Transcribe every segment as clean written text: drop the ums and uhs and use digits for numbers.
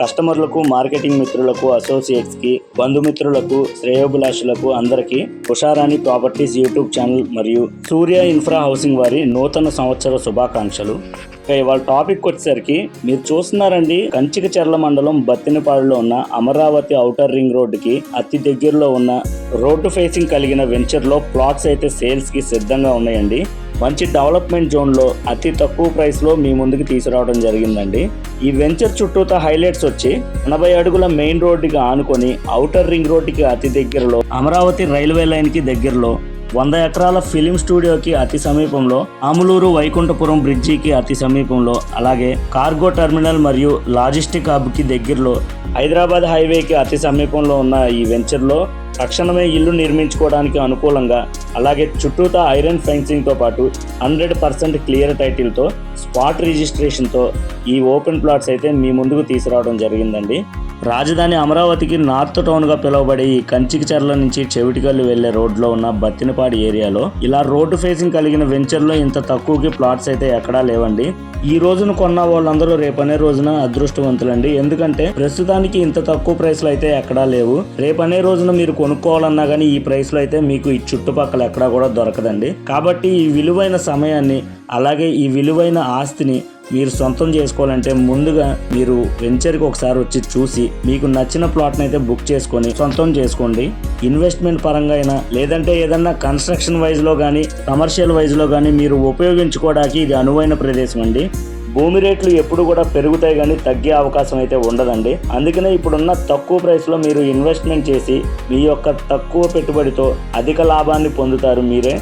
కస్టమర్లకు, మార్కెటింగ్ మిత్రులకు, అసోసియేట్స్ కి, బంధుమిత్రులకు, శ్రేయోభిలాషులకు అందరికీ ఉషారాణి ప్రాపర్టీస్ యూట్యూబ్ ఛానల్ మరియు సూర్య ఇన్ఫ్రా హౌసింగ్ వారి నూతన సంవత్సర శుభాకాంక్షలు. ఇవాళ టాపిక్ వచ్చేసరికి మీరు చూస్తున్నారండి, కంచికచర్ల మండలం బత్తినపాడులో ఉన్న అమరావతి ఔటర్ రింగ్ రోడ్డుకి అతి దగ్గరలో ఉన్న రోడ్డు ఫేసింగ్ కలిగిన వెంచర్లో ప్లాట్స్ అయితే సేల్స్ కి సిద్ధంగా ఉన్నాయండి. మంచి డెవలప్మెంట్ జోన్లో అతి తక్కువ ప్రైస్లో మీ ముందుకు తీసుకురావడం జరిగిందండి. ఈ వెంచర్ చుట్టూతా హైలైట్స్ వచ్చి 80 అడుగుల మెయిన్ రోడ్డుకి ఆనుకొని ఔటర్ రింగ్ రోడ్డుకి అతి దగ్గరలో, అమరావతి రైల్వే లైన్కి దగ్గరలో, 100 ఎకరాల ఫిలిం స్టూడియోకి అతి సమీపంలో, ఆములూరు వైకుంఠపురం బ్రిడ్జికి అతి సమీపంలో, అలాగే కార్గో టెర్మినల్ మరియు లాజిస్టిక్ హబ్కి దగ్గరలో, హైదరాబాద్ హైవేకి అతి సమీపంలో ఉన్న ఈ వెంచర్లో తక్షణమే ఇల్లు నిర్మించుకోవడానికి అనుకూలంగా, అలాగే చుట్టూతా ఐరన్ ఫెన్సింగ్తో పాటు 100% క్లియర్ టైటిల్తో, స్పాట్ రిజిస్ట్రేషన్తో ఈ ఓపెన్ ప్లాట్స్ అయితే మీ ముందుకు తీసుకురావడం జరిగిందండి. రాజధాని అమరావతికి నార్త్ టౌన్గా పిలువబడే ఈ కంచికచర్ల నుంచి చెవిటికల్లు వెళ్లే రోడ్లో ఉన్న బత్తినపాడు ఏరియాలో ఇలా రోడ్డు ఫేసింగ్ కలిగిన వెంచర్లో ఇంత తక్కువకి ప్లాట్స్ అయితే ఎక్కడా లేవండి. ఈ రోజున కొన్న వాళ్ళందరూ రేపనే రోజున అదృష్టవంతులండి. ఎందుకంటే ప్రస్తుతానికి ఇంత తక్కువ ప్రైస్లో అయితే ఎక్కడా లేవు. రేపనే రోజున మీరు కొనుక్కోవాలన్నా కానీ ఈ ప్రైస్లో అయితే మీకు ఈ చుట్టుపక్కల ఎక్కడా కూడా దొరకదండి. కాబట్టి ఈ విలువైన సమయాన్ని, అలాగే ఈ విలువైన ఆస్తిని మీరు సొంతం చేసుకోవాలంటే ముందుగా మీరు వెంచర్కి ఒకసారి వచ్చి చూసి మీకు నచ్చిన ప్లాట్ని అయితే బుక్ చేసుకొని సొంతం చేసుకోండి. ఇన్వెస్ట్మెంట్ పరంగా అయినా, లేదంటే ఏదన్నా కన్స్ట్రక్షన్ వైజ్లో కానీ, కమర్షియల్ వైజ్లో కానీ మీరు ఉపయోగించుకోవడానికి ఇది అనువైన ప్రదేశం అండి. భూమి రేట్లు ఎప్పుడు కూడా పెరుగుతాయి కానీ తగ్గే అవకాశం అయితే ఉండదండి. అందుకనే ఇప్పుడున్న తక్కువ ప్రైస్లో మీరు ఇన్వెస్ట్మెంట్ చేసి మీ యొక్క తక్కువ పెట్టుబడితో అధిక లాభాన్ని పొందుతారు మీరే.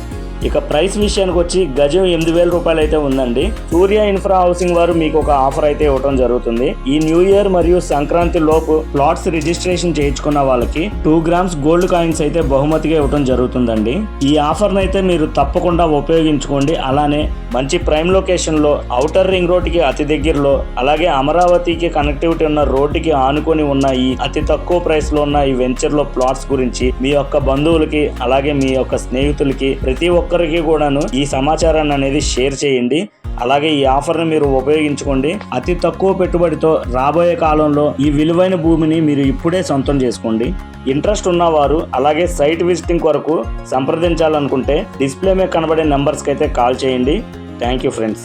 ఇక ప్రైస్ విషయానికి వచ్చి గజం 8,000 రూపాయలు అయితే ఉందండి. సూర్య ఇన్ఫ్రా హౌసింగ్ వారు మీకు ఒక ఆఫర్ అయితే ఇవ్వడం జరుగుతుంది. ఈ న్యూ ఇయర్ మరియు సంక్రాంతి లోపు ప్లాట్స్ రిజిస్ట్రేషన్ చేయించుకున్న వాళ్ళకి 2 గ్రామ్స్ గోల్డ్ కాయిన్స్ అయితే బహుమతిగా ఇవ్వడం జరుగుతుందండి. ఈ ఆఫర్ని అయితే మీరు తప్పకుండా ఉపయోగించుకోండి. అలానే మంచి ప్రైమ్ లొకేషన్ లో, ఔటర్ రింగ్ రోడ్డుకి అతి దగ్గరలో, అలాగే అమరావతికి కనెక్టివిటీ ఉన్న రోడ్డుకి ఆనుకొని ఉన్న ఈ అతి తక్కువ ప్రైస్ లో ఉన్న ఈ వెంచర్ లో ప్లాట్స్ గురించి మీ యొక్క బంధువులకి, అలాగే మీ యొక్క స్నేహితులకి, ప్రతి ఒక్కరికి కూడాను ఈ సమాచారాన్ని అనేది షేర్ చేయండి. అలాగే ఈ ఆఫర్ని మీరు ఉపయోగించుకోండి. అతి తక్కువ పెట్టుబడితో రాబోయే కాలంలో ఈ విలువైన భూమిని మీరు ఇప్పుడే సొంతం చేసుకోండి. ఇంట్రెస్ట్ ఉన్నవారు, అలాగే సైట్ విజిటింగ్ కొరకు సంప్రదించాలనుకుంటే డిస్ప్లే మీద కనబడే నెంబర్స్కి అయితే కాల్ చేయండి. Thank you friends.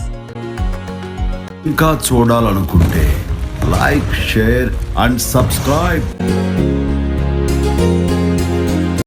ఇంకా చూడాలనుకుంటే లైక్, షేర్ అండ్ సబ్స్క్రైబ్.